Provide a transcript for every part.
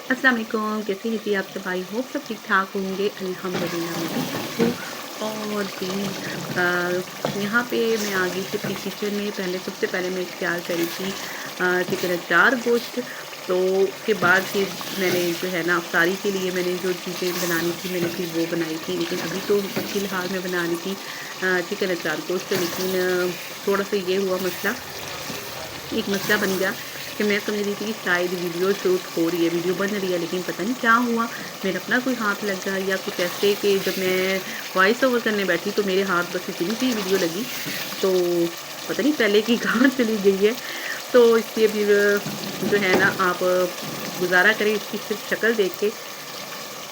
अस्सलाम वालेकुम, कैसे हैं जी आप सब? आई होप सब ठीक-ठाक होंगे। अल्हम्दुलिल्लाह मैं भी ठीक हूँ। और जी यहाँ पे मैं आ गई थी अपनी किचन में। सबसे पहले मैं तैयार करी थी चिकन अचार गोश्त। तो उसके बाद फिर मैंने जो है ना अफ़्तारी के लिए मैंने जो चीज़ें बनानी थी मैंने फिर वो बनाई थी। लेकिन अभी तो फ़िलहाल मैं बना रही थी चिकन अचार गोश्त। लेकिन थोड़ा-सा ये हुआ मसला, एक मसला बन गया कि मैं समझ रही थी कि शायद वीडियो शूट हो रही है, वीडियो बन रही है, लेकिन पता नहीं क्या हुआ, मेरा अपना कोई हाथ लग गया या कुछ ऐसे कि जब मैं वॉइस ओवर करने बैठी तो मेरे हाथ बस इतनी सी वीडियो लगी, तो पता नहीं पहले की कहाँ चली गई है। तो इसलिए फिर जो है ना आप गुज़ारा करें इसकी सिर्फ़ शक्ल देख के।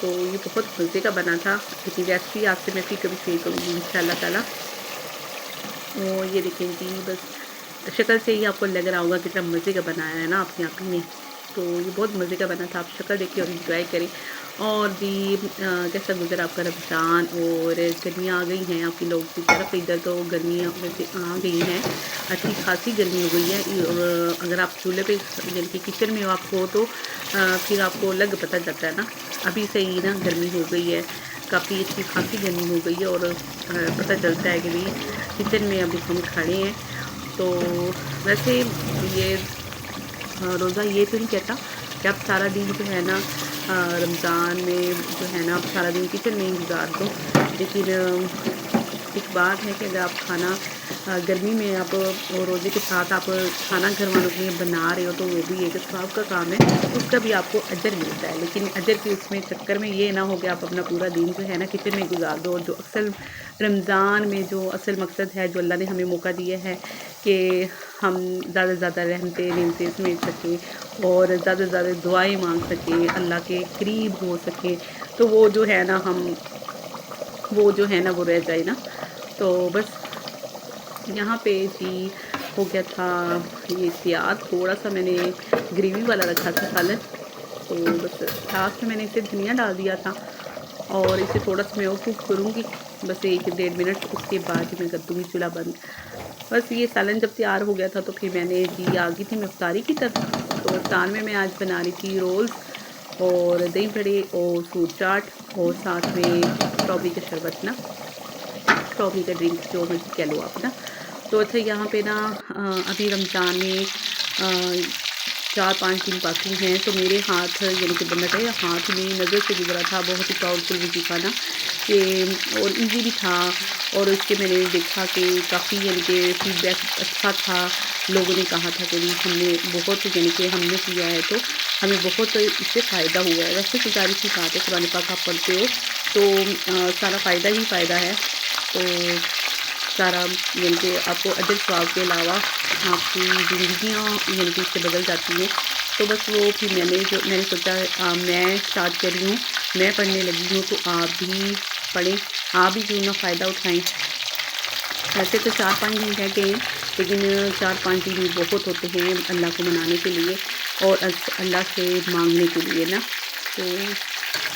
तो ये बहुत मज़े का बना था, लेकिन रेसिपी आपसे मैं फिर कभी शेयर करूँगी इंशाअल्लाह ताला। तो ये देखें जी, बस शक्ल से ही आपको लग रहा होगा कितना मज़े का बनाया है ना अपने आप ही ने। तो ये बहुत मज़े का बना था, आप शक्ल देखिए और एन्जॉय करें। और जी कैसा गुज़रा आपका रमज़ान? और गर्मियाँ आ गई हैं आपकी लोगों की तरफ, इधर तो गर्मियाँ वैसे आ गई हैं, अच्छी खासी गर्मी हो गई है। और अगर आप चूल्हे पे यानी कि किचन में आप हो तो फिर आपको लग पता जाता है ना, अभी से ही ना गर्मी हो गई है, काफ़ी अच्छी खासी गर्मी हो गई है। और पता चलता है कि भई किचन में अभी हम खड़े हैं। तो वैसे ये रोज़ा ये तो नहीं कहता कि आप सारा दिन जो है ना रमज़ान में जो है ना आप सारा दिन किचन में ही गुज़ार दो। लेकिन एक बात है कि अगर आप खाना गर्मी में आप रोज़े के साथ आप खाना घर वालों के लिए बना रहे हो तो वो भी एक सवाब का काम है, उसका भी आपको अजर मिलता है। लेकिन अजर के उसमें चक्कर में ये ना हो कि आप अपना पूरा दिन जो है ना किचन में गुज़ार दो। और जो अक्सर रमज़ान में जो असल मकसद है, जो अल्लाह ने हमें मौका दिया है कि हम ज़्यादा से ज़्यादा रहमतें नेमतें समेट सकें और ज़्यादा से ज़्यादा दुआएँ माँग सकें, अल्लाह के करीब हो सकें, तो वो जो है ना वो जो है ना वो रह जाए ना। तो बस यहाँ पे जी हो गया था ये तैयार। थोड़ा-सा मैंने ग्रेवी वाला रखा था सालन, तो बस लास्ट में मैंने इसे धनिया डाल दिया था और इसे थोड़ा-सा मैं और कुक करूँगी, बस 1 डेढ़ मिनट, उसके बाद ही मैं कर दूँगी चूल्हा बंद। बस ये सालन जब तैयार हो गया था तो फिर मैंने जी आ गई थी मैं इफ्तारी की तरफ। तो इफ्तार में मैं आज बना रही थी रोल्स और दही बड़े और फ्रूट चाट और साथ में स्ट्रॉबेरी का शरबत ना, स्ट्रॉबेरी का ड्रिंक जो मर्ज़ी कह लो आप ना। तो अच्छा यहाँ पे ना अभी रमज़ान में 4-5 दिन बाकी हैं, तो मेरे हाथ यानी कि बनना चाहिए हाथ में नज़र से गुज़रा था, बहुत ही पावरफुल वज़ीफ़ा ना कि और ईज़ी भी था। और इसके मैंने देखा कि काफ़ी यानी कि फ़ीडबैक अच्छा था। लोगों ने कहा था कि भी हमने बहुत यानी कि हमने किया है तो हमें बहुत इससे फ़ायदा हुआ है। वैसे तो ज़ाहिर-सी बात है कुरान पाक आप पढ़ते हो तो सारा फ़ायदा ही फ़ायदा है। तो सारा यानी कि आपको अजर सवाब के अलावा आपकी ज़िंदगियाँ यानी कि इससे बदल जाती हैं। तो बस वो फिर मैंने सोचा मैं स्टार्ट कर रही हूँ, मैं पढ़ने लगी हूँ तो आप भी पढ़ें, आप भी क्यों ना फ़ायदा उठाएँ। वैसे तो 4-5 दिन रह गए हैं, लेकिन 4-5 दिन भी बहुत होते हैं अल्लाह को मनाने के लिए और अल्लाह से माँगने के लिए ना। तो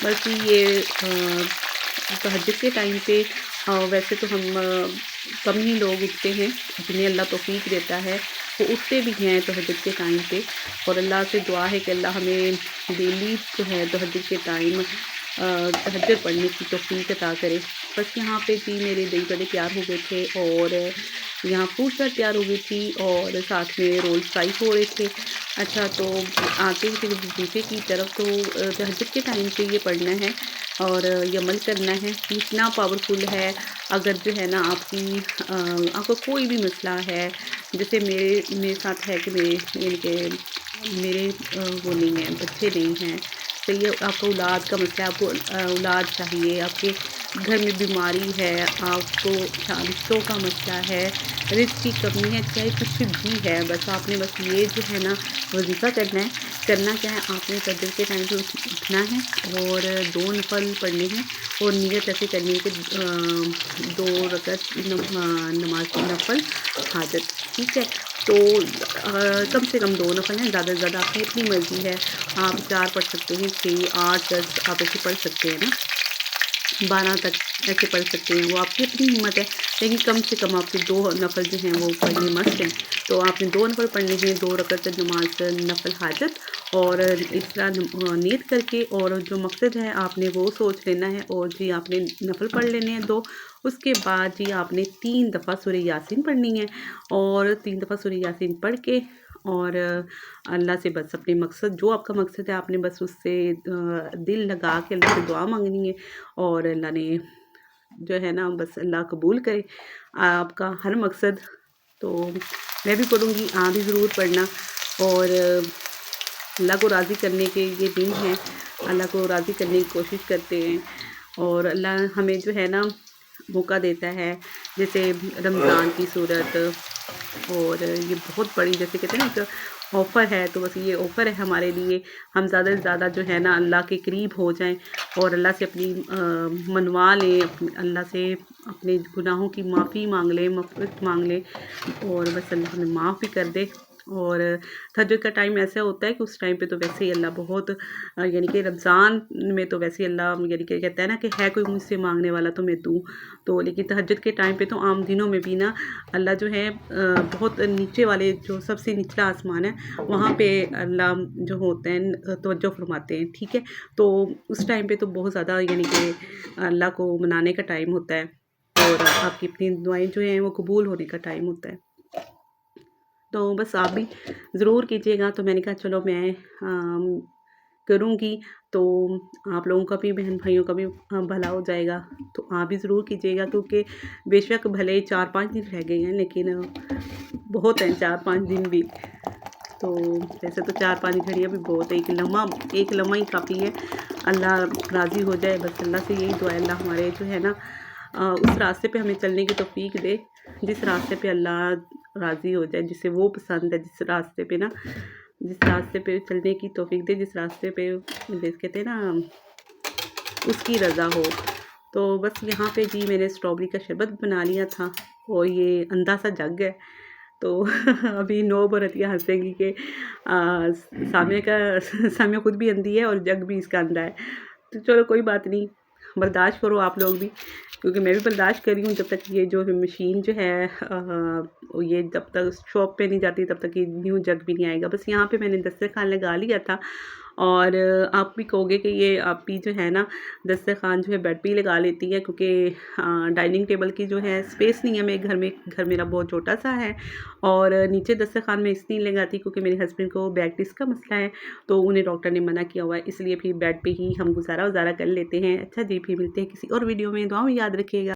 बस ये तहज्जुद के टाइम पे वैसे तो हम कम ही लोग उठते हैं, जिन्हें अल्लाह तौफ़ीक देता है, वो उठते भी हैं तहज्जुद के टाइम पे। और अल्लाह से दुआ है कि अल्लाह हमें डेली जो है तहज्जुद के टाइम तहज्जुद पढ़ने की तौफ़ीक अता करे। बस यहाँ पे जी मेरे दही बड़े तैयार हो गए थे और यहाँ फ्रूट चाट तैयार हो गई थी और साथ में रोल फ्राई हो रहे थे। अच्छा, तो आते हैं फिर वज़ीफ़े की तरफ। तो तहज्जुद के टाइम पे ये पढ़ना है और ये अमल करना है। इतना पावरफुल है, अगर जो है ना आपका कोई भी मसला है, जैसे मेरे साथ है कि मेरे यानी कि मेरे वो नहीं हैं, बच्चे नहीं हैं, सही है, आपको औलाद का मसला है, आपको औलाद चाहिए, आपके घर में बीमारी है, आपको रिश्तों का मसला है, रिज़्क़ की कमी है, चाहे कुछ भी है, बस ये जो है ना वज़ीफ़ा करना है। करना क्या है, आपने फजर के टाइम पे उठना है और 2 नफ़ल पढ़ने हैं और नियत ऐसे करनी है कि 2 रकअत नमाज़ नफ़ल हाजत, ठीक है? तो कम से कम 2 नफ़ल हैं, ज़्यादा से ज़्यादा आपकी अपनी मर्ज़ी है। आप 4 पढ़ सकते हैं, 6, 8, 10 आप ऐसे पढ़ सकते हैं ना। 12 तक ऐसे पढ़ सकते हैं, वो आपकी अपनी हिम्मत है। लेकिन कम से कम आपके 2 नफ़ल जो हैं वो पढ़ने मस्ट हैं। तो आपने 2 नफ़ल पढ़ने हैं, 2 रकअत नमाज़ नफ़ल हाजत और इस तरह नीयत करके और जो मकसद है आपने वो सोच लेना है और जी आपने नफल पढ़ लेने हैं 2। उसके बाद जी आपने 3 दफ़ा सूरह यासीन पढ़नी है और 3 दफ़ा सूरह यासीन पढ़ के और अल्लाह से बस अपने मकसद जो आपका मकसद है आपने बस उससे दिल लगा के अल्लाह से दुआ मांगनी है और अल्लाह ने जो है ना बस अल्लाह कबूल करे आपका हर मकसद। तो मैं भी पढ़ूँगी, आप भी ज़रूर पढ़ना और अल्लाह को राज़ी करने के ये दिन हैं, अल्लाह को राज़ी करने की कोशिश करते हैं और अल्लाह हमें जो है ना मौका देता है, जैसे रमज़ान की सूरत और ये बहुत बड़ी जैसे कहते हैं ना एक ऑफ़र है, तो बस ये ऑफ़र है हमारे लिए। हम ज़्यादा से ज़्यादा जो है ना अल्लाह के करीब हो जाएँ और अल्लाह से अपनी मनवा लें, अल्लाह से अपने गुनाहों की माफ़ी मांग लें, मग़फ़िरत मांग लें और बस अल्लाह हमें माफ़ भी कर दे। और तहज्जुद का टाइम ऐसा होता है कि उस टाइम पे तो वैसे ही अल्लाह बहुत यानी कि रमज़ान में तो वैसे ही अल्लाह यानी कि कहता है ना कि है कोई मुझसे मांगने वाला तो मैं दूँ। तो लेकिन तहज्जुद के टाइम पे तो आम दिनों में भी ना अल्लाह जो है बहुत नीचे वाले जो सबसे निचला आसमान है वहाँ पे अल्लाह जो होते हैं तवज्जो फरमाते हैं, ठीक है। तो उस टाइम पे तो बहुत ज़्यादा यानी कि अल्लाह को मनाने का टाइम होता है और आपकी अपनी दुआएं जो हैं वो कबूल होने का टाइम होता है। तो बस आप भी ज़रूर कीजिएगा। तो मैंने कहा चलो मैं करूँगी तो आप लोगों का भी बहन भाइयों का भी भला हो जाएगा। तो आप भी ज़रूर कीजिएगा क्योंकि बेशक भले ही 4-5 दिन रह गए हैं लेकिन बहुत हैं 4-5 दिन भी। तो वैसे तो 4-5 घड़ियाँ भी बहुत है, एक लम्हा ही काफ़ी है। अल्लाह राज़ी हो जाए, बस अल्लाह से यही दुआ है अल्लाह हमारे जो है ना उस रास्ते पे हमें चलने की तौफ़ीक दे, जिस रास्ते पे अल्लाह राज़ी हो जाए, जिसे वो पसंद है, जिस रास्ते पे चलने की तौफ़ीक दे, जिस रास्ते पे जैसे कहते हैं ना उसकी रज़ा हो। तो बस यहाँ पे जी मैंने स्ट्रॉबेरी का शरबत बना लिया था और ये अंधा सा जग है। तो अभी 9 बरतियाँ हँसेंगी कि सामिया खुद भी अंधी है और जग भी इसका अंधा है। तो चलो कोई बात नहीं, बर्दाश्त करो आप लोग भी क्योंकि मैं भी बर्दाश्त कर रही हूँ जब तक ये जो मशीन जो है ये जब तक शॉप पे नहीं जाती तब तक ये न्यू जग भी नहीं आएगा। बस यहाँ पे मैंने दस्तरखान लगा लिया था और आप भी कहोगे कि ये आप भी जो है ना दस्तरखान जो है बेड पे ही लगा लेती है क्योंकि डाइनिंग टेबल की जो है स्पेस नहीं है मेरे घर में। घर मेरा बहुत छोटा सा है और नीचे दस्तरखान में इसलिए लगाती क्योंकि मेरे हस्बैंड को बैक डिस्क का मसला है, तो उन्हें डॉक्टर ने मना किया हुआ है, इसलिए फिर बेड पे ही हम गुजारा कर लेते हैं। अच्छा जी, फिर मिलते हैं किसी और वीडियो में। दुआ में याद रखिएगा।